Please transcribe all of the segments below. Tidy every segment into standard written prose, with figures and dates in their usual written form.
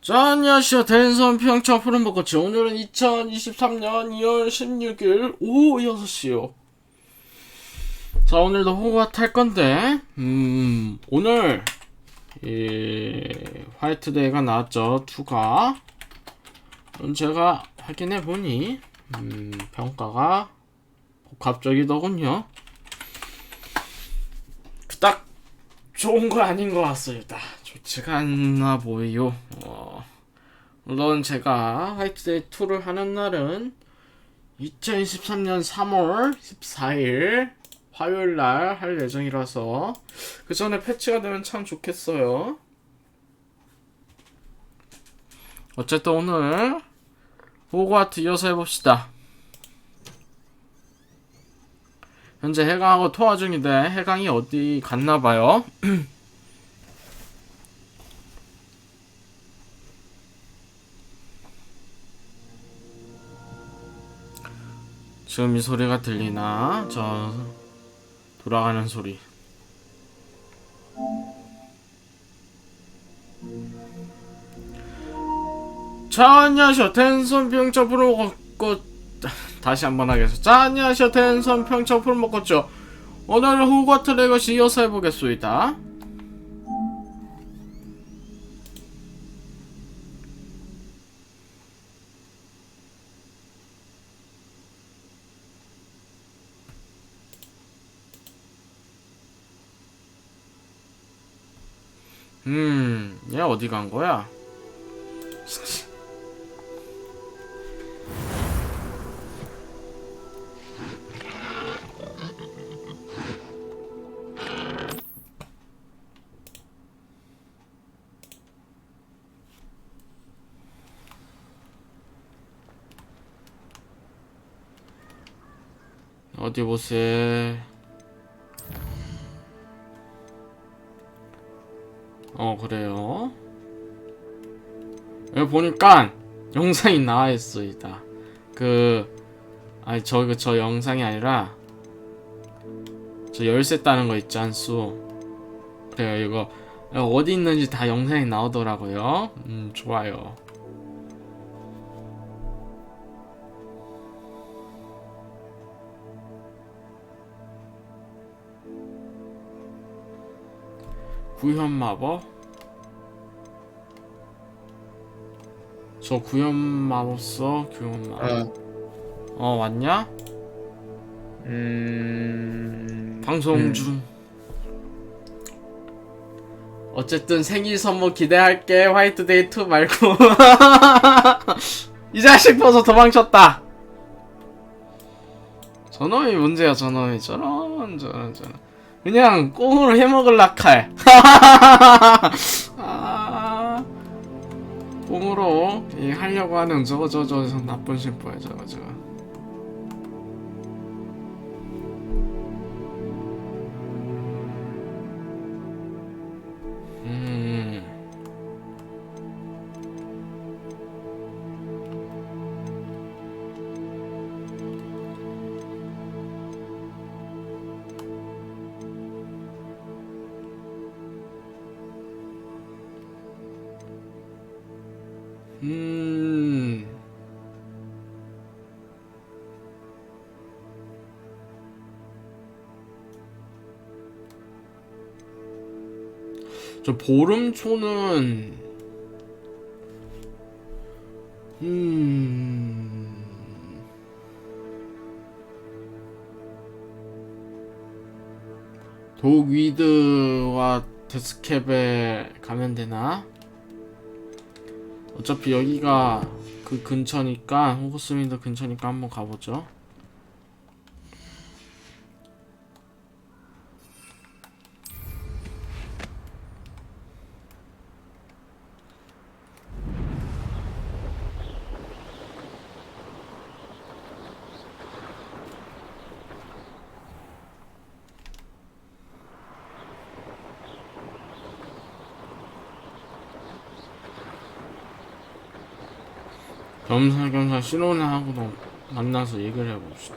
자, 안녕하세요. 대선 평창 푸른벚꽃이 오늘은 2023년 2월 16일 오후 6시요. 자, 오늘도 호그와트 할 건데, 오늘, 화이트데이가 나왔죠. 2가. 제가 확인해보니, 평가가 복합적이더군요. 딱 좋은 거 아닌 것 같습니다. 좋지가 않나 보여요. 물론 제가 화이트데이 2를 하는 날은 2023년 3월 14일 화요일날 할 예정이라서 그 전에 패치가 되면 참 좋겠어요. 어쨌든 오늘 호그와트 이어서 해봅시다. 현재 해강하고 통화 중인데 해강이 어디 갔나봐요. 지금 이 소리가 들리나? 저 돌아가는 소리. 자, 안녕하세요. 텐선 평창 푸른벚꽃 다시 한번 하겠습니다. 자, 안녕하세요. 텐선 평창 푸른벚꽃죠. 오늘은 호그와트 레거시요 이어서 해보겠습니다. 얘 어디 간 거야? 어디 보세. 그래요. 여기 보니까 영상이 나와 있습니다. 저 영상이 아니라 저 열쇠 따는 거 있지 않소. 그래요. 이거 어디 있는지 다 영상이 나오더라고요. 좋아요. 구현 마법? 저 구현 마법 써? 구현 마법. 왔냐? 방송 중. 어쨌든 생일 선물 기대할게. 화이트데이 2 말고. 이 자식 벌써 도망쳤다. 저놈이 문제야. 저놈이 저런. 그냥 꽁으로 해먹을라 칼. 꽁으로 하려고 하는 저거 나쁜 심보야 저거. 저 보름초는 독위드와 데스캡에 가면 되나? 어차피 여기가 그 근처니까, 호그스민드 근처니까 한번 가보죠. 겸사겸사 신혼하고도 만나서 얘기를 해봅시다.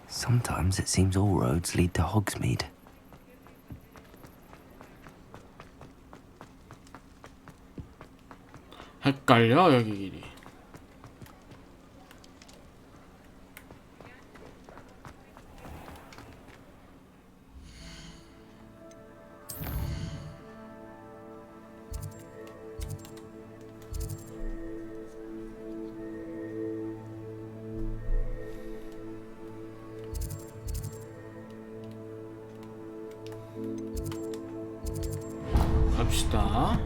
Sometimes it seems all roads lead to Hogsmeade. 헷갈려 여기 길이. 갑시다.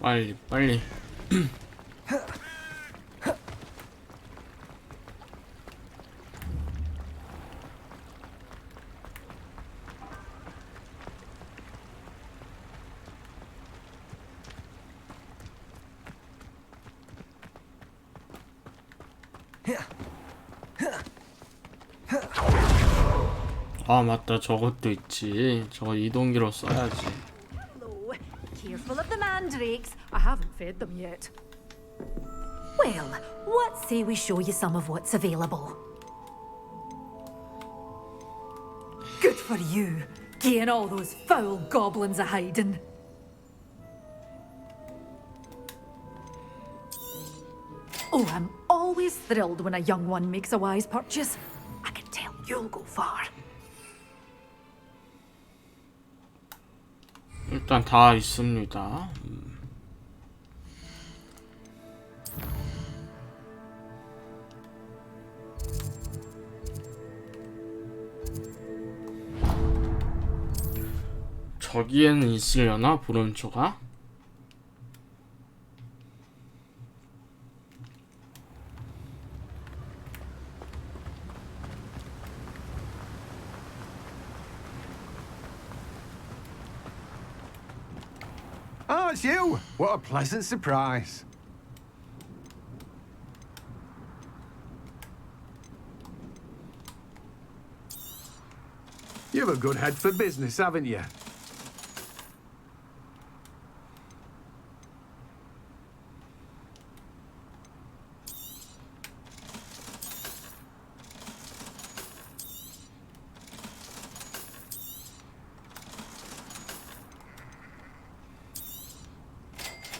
빨리 빨리. 아 맞다, 저것도 있지. 저거 이동기로 써야지. Hello. Careful of the mandrakes. I haven't fed them yet. Well, what say we show you some of what's available? Good for you, getting all those foul goblins a hiding. Oh, I'm always thrilled when a young one makes a wise purchase. I can tell you'll go far. 일단 다 있습니다. 저기에는 있으려나? 보름초가? Oh, it's you! What a pleasant surprise. You've a good head for business, haven't you?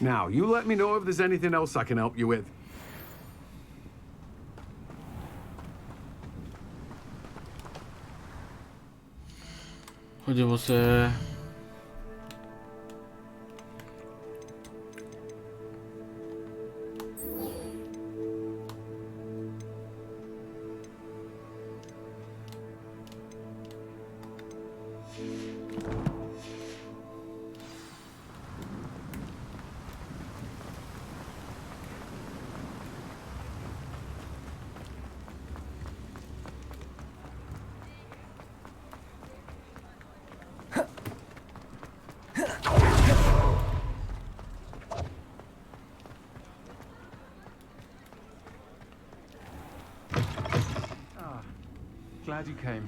Now, you let me know if there's anything else I can help you with. 어디 보세. Glad you came.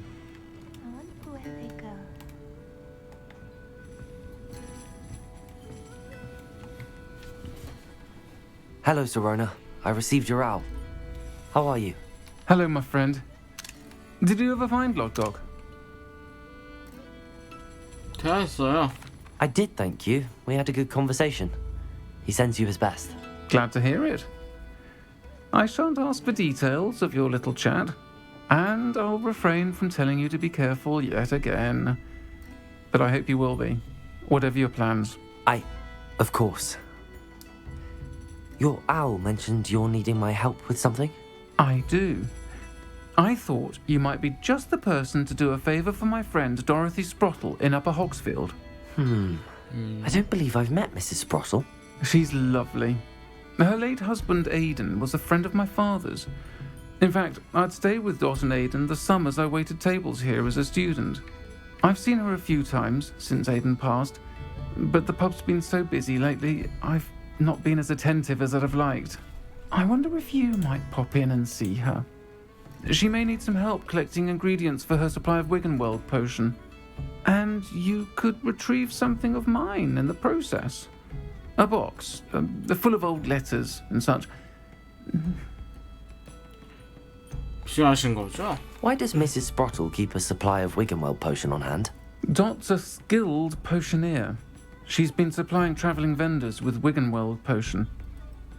Hello, Serona. I received your owl. How are you? Hello, my friend. Did you ever find Log Dog? 대화했어요. I did, thank you. We had a good conversation. He sends you his best. Glad to hear it. I shan't ask for details of your little chat, and I'll refrain from telling you to be careful yet again. But I hope you will be, whatever your plans. Of course. Your owl mentioned you're needing my help with something? I do. I thought you might be just the person to do a favour for my friend Dorothy Sprottle in Upper Hogsfield. I don't believe I've met Mrs. Sprottle. She's lovely. Her late husband Aidan was a friend of my father's. In fact, I'd stay with Dot and Aidan the summers I waited tables here as a student. I've seen her a few times since Aidan passed, but the pub's been so busy lately, I've not been as attentive as I'd have liked. I wonder if you might pop in and see her. She may need some help collecting ingredients for her supply of Wiggenweld potion. And you could retrieve something of mine in the process. A box, full of old letters and such. 필요하신 거죠? Why does Mrs. Sprottle keep a supply of Wiggenweld potion on hand? Dot's a skilled potioneer. She's been supplying travelling vendors with Wiggenweld potion.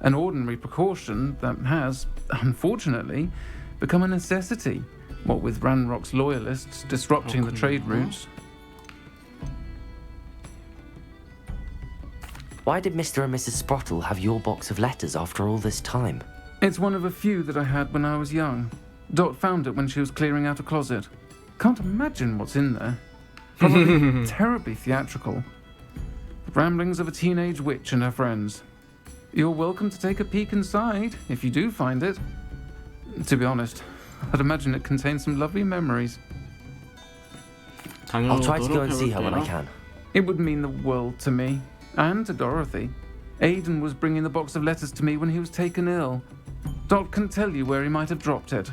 An ordinary precaution that has, unfortunately, become a necessity, what with Ranrock's loyalists disrupting the trade routes. Why did Mr. and Mrs. Sprottle have your box of letters after all this time? It's one of a few that I had when I was young. Dot found it when she was clearing out a closet. Can't imagine what's in there. Probably terribly theatrical. The ramblings of a teenage witch and her friends. You're welcome to take a peek inside, if you do find it. To be honest, I'd imagine it contains some lovely memories. I'll try to go and see her when I 다녀오도록 can. It would mean the world to me, and to Dorothy. Aidan was bringing the box of letters to me when he was taken ill. Dot can tell you where he might have dropped it.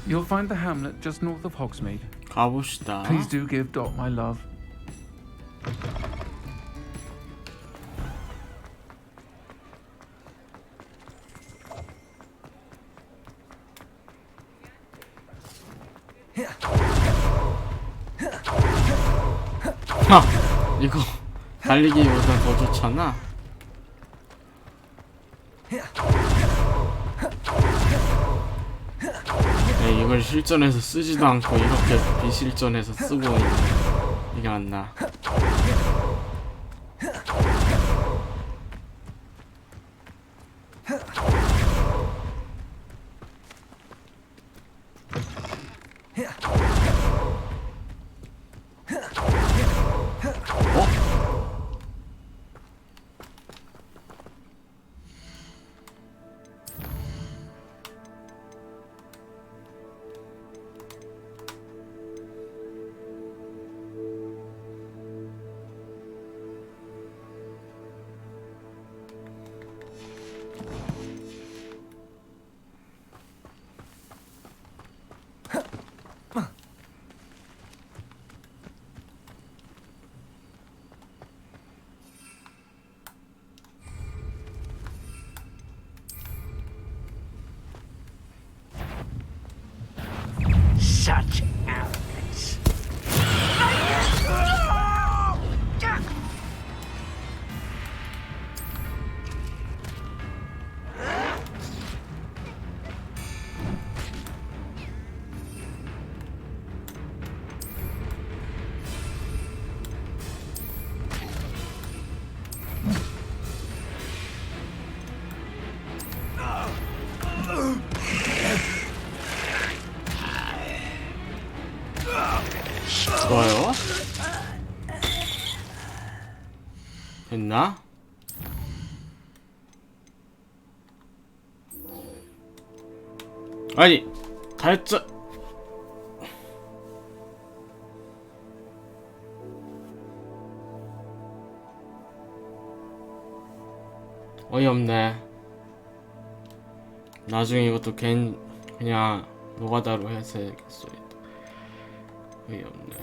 You'll find the hamlet just north of Hogsmeade. 가봅시다. Please do give Dot my love. 이거 달리기보다 더 좋잖아. 네, 이걸 실전에서 쓰지도 않고 이렇게 비실전에서 쓰고 있는 이게 맞나? Such arrogance. 좋아요. 됐나? 아니 다 했자. 어이없네. 나중에 이것도 그냥 노가다로 해서야겠어. 어이없네.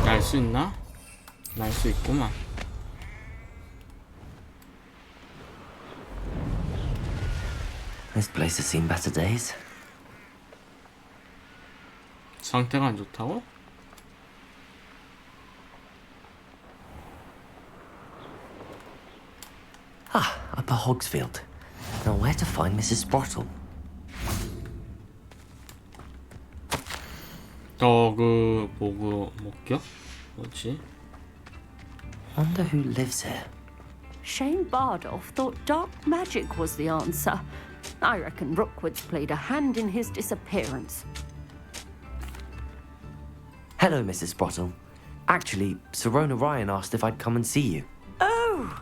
날 수 있나? 날 수 있구만. This place has seen better days. 상태가 안 좋다고? Ah, Upper Hogsfield. Now where to find Mrs. Sprottle? 목격? 뭐지? Wonder who lives here. Shane Bardolph thought dark magic was the answer. I reckon Rookwood's played a hand in his disappearance. Hello, Mrs. Sprottle. Actually, Sirona Ryan asked if I'd come and see you. Oh,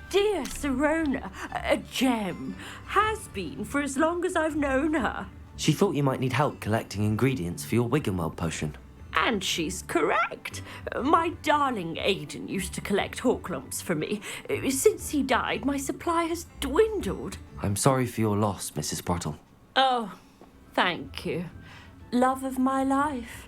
dear Sirona, a gem. Has been for as long as I've known her. She thought you might need help collecting ingredients for your Wiggenweld potion. And she's correct. My darling Aidan used to collect hawklumps for me. Since he died, my supply has dwindled. I'm sorry for your loss, Mrs. Sprottle. Oh, thank you. Love of my life.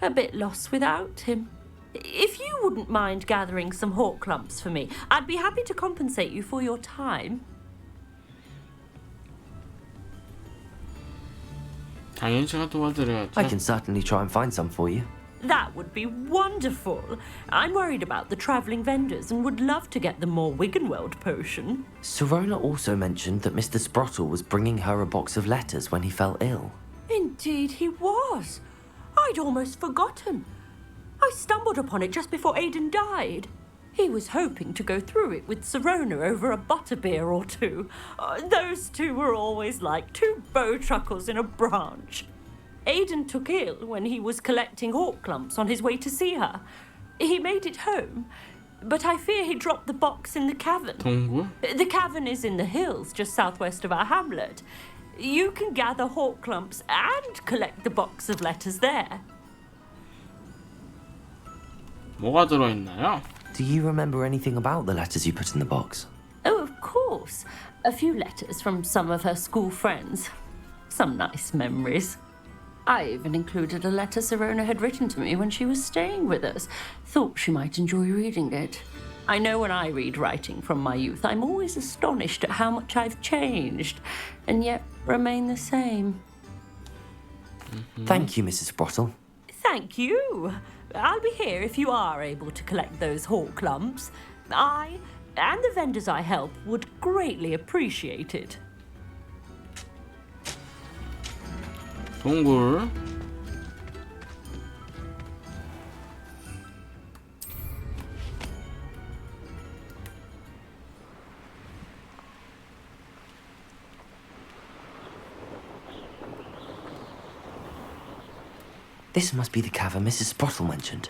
A bit lost without him. If you wouldn't mind gathering some hawklumps for me, I'd be happy to compensate you for your time. 당연히 제가 도와드려야죠. I can certainly try and find some for you. That would be wonderful. I'm worried about the travelling vendors and would love to get them more Wiggenweld potion. Sirona also mentioned that Mr. Sprottle was bringing her a box of letters when he fell ill. Indeed he was. I'd almost forgotten. I stumbled upon it just before Aidan died. He was hoping to go through it with Sirona over a butterbeer or two. Those two were always like two bowtruckles in a branch. Aidan took ill when he was collecting hawklumps on his way to see her. He made it home, but I fear he dropped the box in the cavern. 동굴? The cavern is in the hills just southwest of our hamlet. You can gather hawklumps and collect the box of letters there. 뭐가 들어있나요? Do you remember anything about the letters you put in the box? Oh, of course. A few letters from some of her school friends. Some nice memories. I even included a letter Sirona had written to me when she was staying with us. Thought she might enjoy reading it. I know when I read writing from my youth, I'm always astonished at how much I've changed, and yet remain the same. Thank you, Mrs. Sprottle. Thank you. I'll be here if you are able to collect those hawklumps. I and the vendors I help would greatly appreciate it. 동굴. This must be the cavern Mrs. Sprottle mentioned.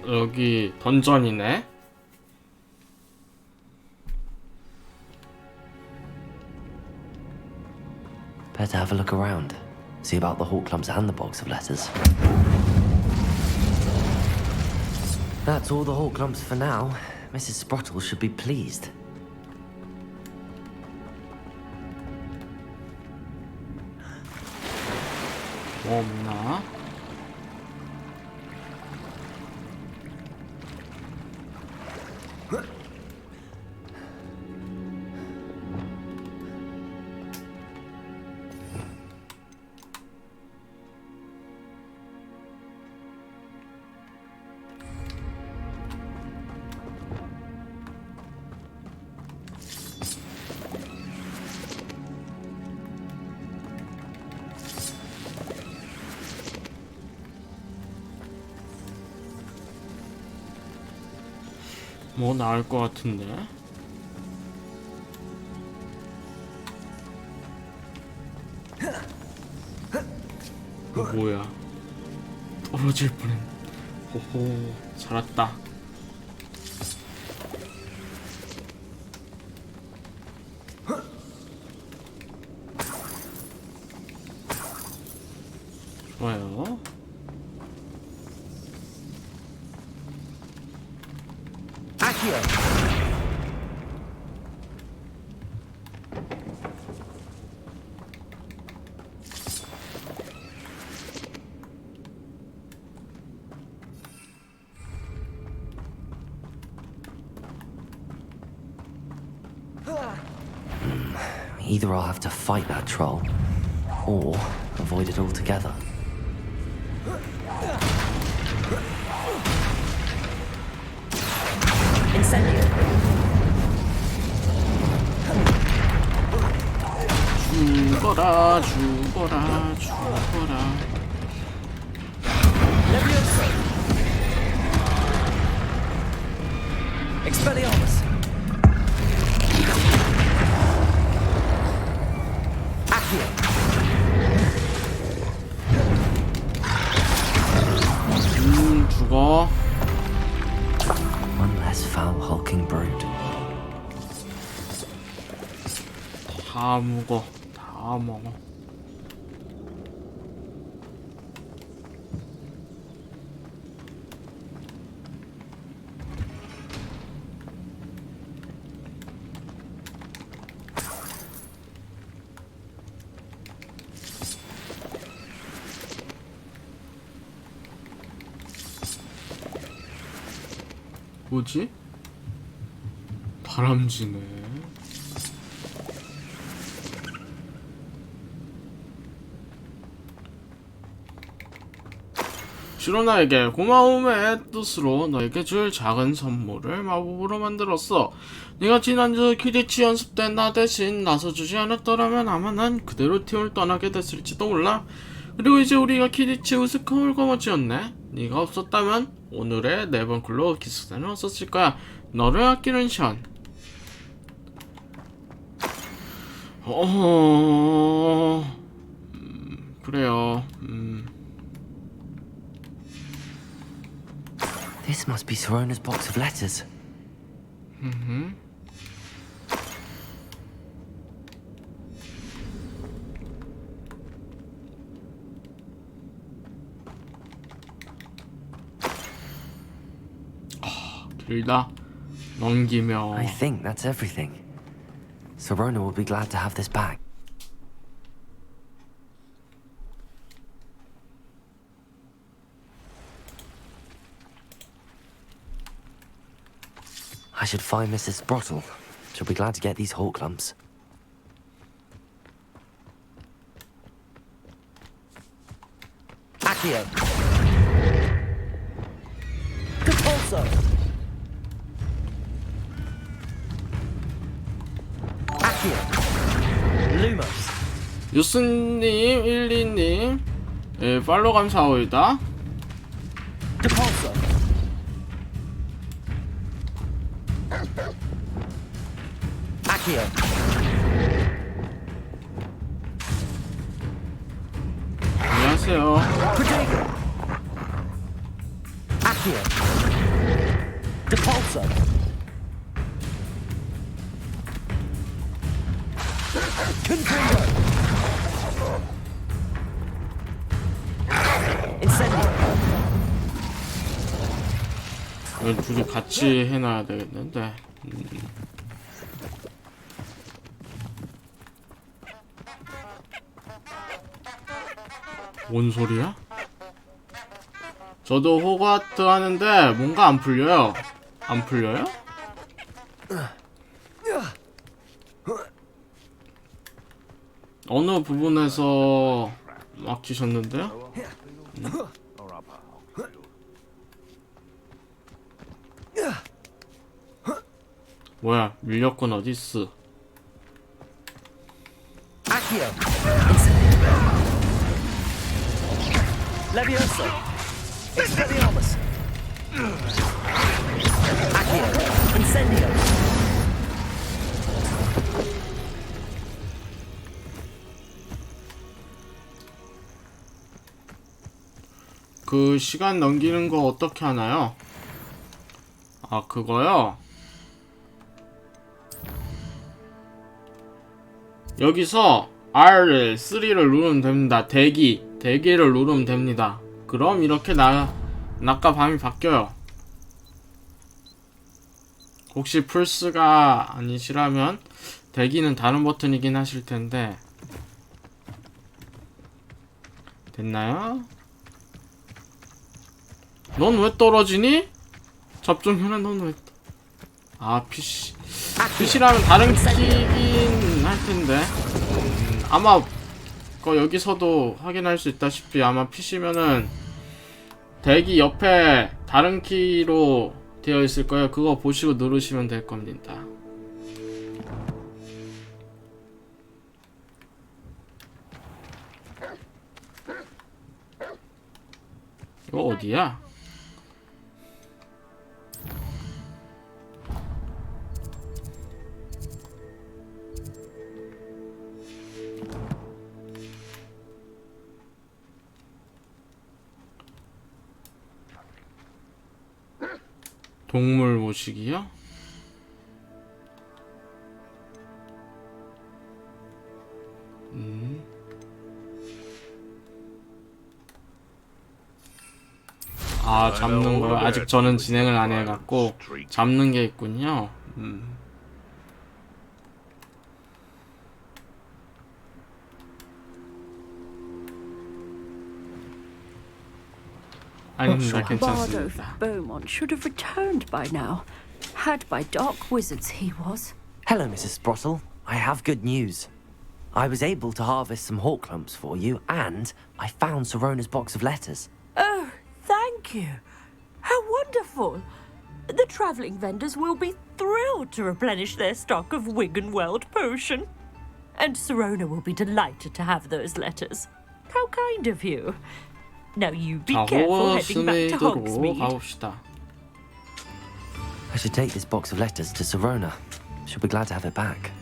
여기 던전이네. Better have a look around. See about the hawklumps and the box of letters. That's all the hawklumps for now. Mrs. Sprottle should be pleased. 뭐 없나? 뭐 나을 것 같은데. 뭐야? 떨어질 뻔했네. 호호, 살았다. 좋아요. Either I'll have to fight that troll, or avoid it altogether. Incendio. 죽어라 죽어라 죽어라. Levioso. Expelliarmus. Accio. 죽어. One less foul hulking brute. 다 먹어. 다 먹어. 뭐지? 다람쥐네. 시로나에게 고마움의 뜻으로 너에게 줄 작은 선물을 마법으로 만들었어. 네가 지난주 퀴디치 연습 때 나 대신 나서주지 않았더라면 아마 난 그대로 팀을 떠나게 됐을지도 몰라. 그리고 이제 우리가 퀴디치 우스컴을 거머쥐었네. 네가 없었다면 오늘의 네번클로 기숙사는 없었을 거야. 너를 아끼는 션. 그래요. This must be Sorona's box of letters. 길다. 넘기며. I think that's everything. Sorona will be glad to have this back. I should find Mrs. Sprottle. She'll be glad to get these hawk lumps. Accio. Capulso. Accio. Lumos. 유스님, 12님, 예, 팔로우 감사합니다. Depulso. Accio. 안녕하세요. Prodigo. Accio. Depulso. Confringo. Incendio. 이걸 둘이 같이 해놔야 되겠는데. 뭔 소리야? 저도 호그와트 하는데 뭔가 안 풀려요. 안 풀려요? 어느 부분에서 막히셨는데요? 뭐야, 밀렵꾼 어딨어? Accio. Levioso. Expelliarmus. Accio. Incendio. 그 시간 넘기는 거 어떻게 하나요? 아, 그거요? 여기서 R을 3를 누르면 됩니다. 대기를 누르면 됩니다. 그럼 이렇게 낮과 밤이 바뀌어요. 혹시 플스가 아니시라면 대기는 다른 버튼이긴 하실 텐데. 됐나요? 넌 왜 떨어지니? 접종현아, 넌 왜? 아, PC라면 다른 키긴 할 텐데. 아마 여기서도 확인할 수 있다시피 아마 PC면은 대기 옆에 다른 키로 되어 있을 거예요. 그거 보시고 누르시면 될 겁니다. 이거 어디야? 동물 모시기요? 아, 잡는 거 아직 저는 진행을 안 해갖고 잡는 게 있군요. 아닙니다. Bardo 괜찮습니다. Beaumont should have returned by now. Had by dark wizards he was. Hello, Mrs. Sprottle. I have good news. I was able to harvest some hawk clumps for you, and I found Sorona's box of letters. Oh, thank you. How wonderful. The travelling vendors will be thrilled to replenish their stock of Wiggenweld potion. And Sorona will be delighted to have those letters. How kind of you. Now you be 자, careful heading back to 호그스메이드로 Hogsmeade. 가봅시다. I should take this box of letters to Sorona. She'll be glad to have it back.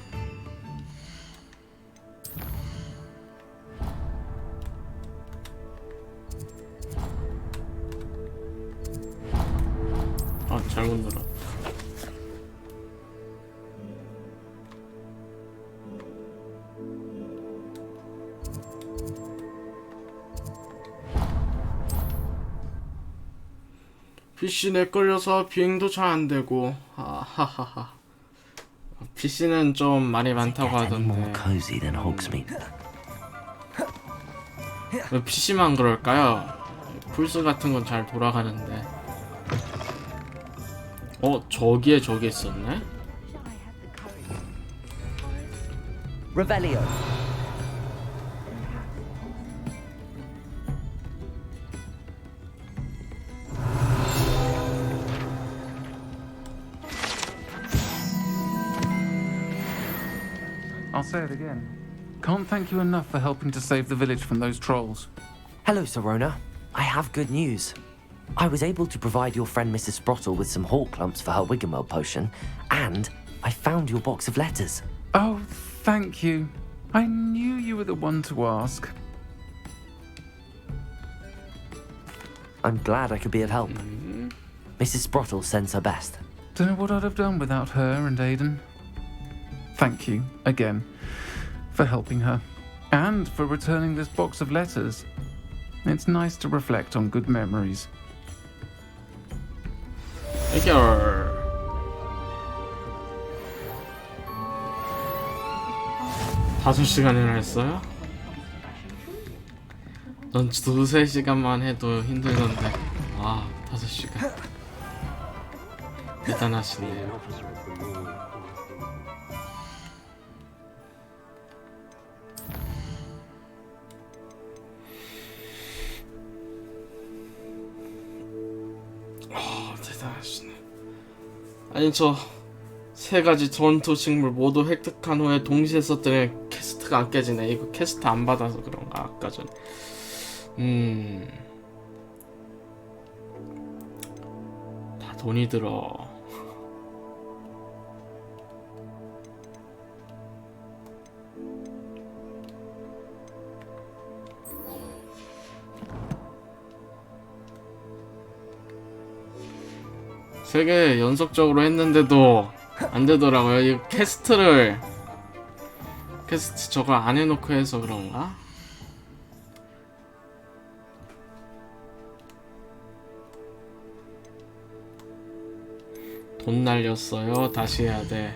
아, 잘못 눌렀다. PC에 끌려서 비행도 잘 안 되고. 하하하. PC는 좀 말이 많다고 Get any more 하던데 cozy than Hogsmeade. 왜 PC만 그럴까요? 플스 같은 건 잘 돌아가는데. 저기에 저기 있었네? Revelio. I'll say it again. Can't thank you enough for helping to save the village from those trolls. Hello, Sorona. I have good news. I was able to provide your friend Mrs. Sprottle with some hawk clumps for her Wiggenweld potion, and I found your box of letters. Oh, thank you. I knew you were the one to ask. I'm glad I could be of help. Mrs. Sprottle sends her best. Don't know what I'd have done without her and Aidan. Thank you, again, for helping her. And for returning this box of letters. It's nice to reflect on good memories. 해결. 다섯 시간이나 했어요? 넌 두세 시간만 해도 힘들던데. 와, 5시간. 대단하시네요. 대단하시네. 아니, 저 세 가지 전투 식물 모두 획득한 후에 동시에 썼더니 퀘스트가 안 깨지네. 이거 퀘스트 안 받아서 그런가? 아까 전에. 다 돈이 들어. 세 개 연속적으로 했는데도 안 되더라고요. 이 퀘스트 저걸 안 해놓고 해서 그런가? 돈 날렸어요. 다시 해야 돼.